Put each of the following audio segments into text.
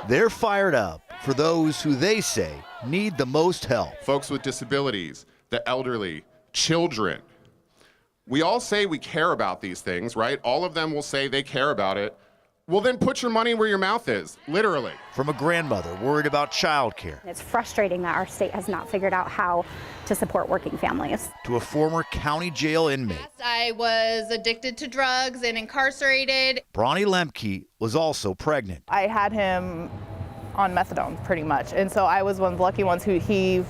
They're fired up for those who they say need the most help. Folks with disabilities, the elderly, children. We all say we care about these things, right? All of them will say they care about it. Well, then put your money where your mouth is, literally. From a grandmother worried about childcare. It's frustrating that our state has not figured out how to support working families. To a former county jail inmate. I was addicted to drugs and incarcerated. Bronnie Lemke was also pregnant. I had him on methadone pretty much, and so I was one of the lucky ones who he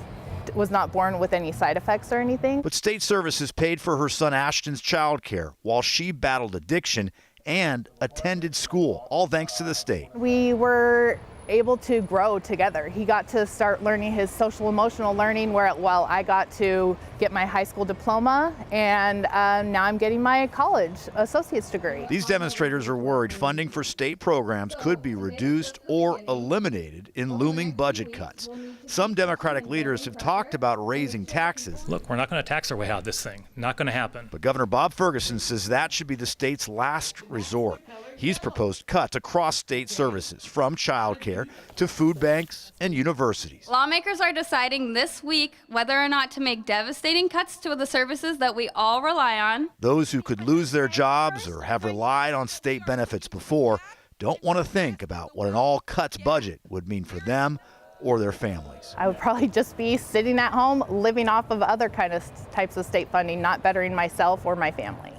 was not born with any side effects or anything. But state services paid for her son Ashton's child care while she battled addiction and attended school, all thanks to the state. We were able to grow together. He got to start learning his social emotional learning while I got to get my high school diploma, and now I'm getting my college associate's degree. These demonstrators are worried funding for state programs could be reduced or eliminated in looming budget cuts. Some Democratic leaders have talked about raising taxes. Look, we're not going to tax our way out of this thing. Not going to happen. But Governor Bob Ferguson says that should be the state's last resort. He's proposed cuts across state services, from child care to food banks and universities. Lawmakers are deciding this week whether or not to make devastating cuts to the services that we all rely on. Those who could lose their jobs or have relied on state benefits before don't want to think about what an all-cuts budget would mean for them or their families. I would probably just be sitting at home living off of other types of state funding, not bettering myself or my family.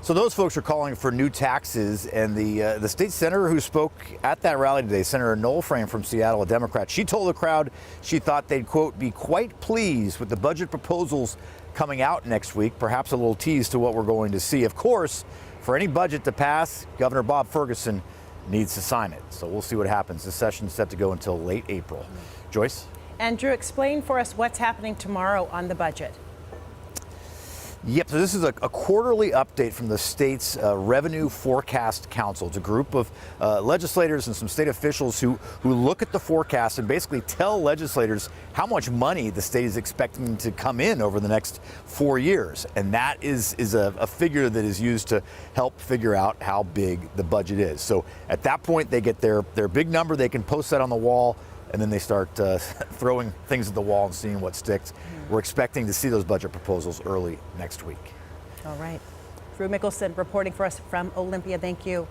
So those folks are calling for new taxes, and the state senator who spoke at that rally today, Senator Noel Frame from Seattle, a Democrat, she told the crowd she thought they'd, quote, be quite pleased with the budget proposals coming out next week, perhaps a little tease to what we're going to see. Of course, for any budget to pass, Governor Bob Ferguson needs to sign it. So we'll see what happens. The session's set to go until late April. Joyce? And Drew, explain for us what's happening tomorrow on the budget. Yep, so this is a quarterly update from the state's Revenue Forecast Council. It's a group of legislators and some state officials who look at the forecast and basically tell legislators how much money the state is expecting to come in over the next 4 years. And that is a figure that is used to help figure out how big the budget is. So at that point, they get their big number, they can post that on the wall, and then they start throwing things at the wall and seeing what sticks. We're expecting to see those budget proposals early next week. All right. Drew Mickelson reporting for us from Olympia. Thank you.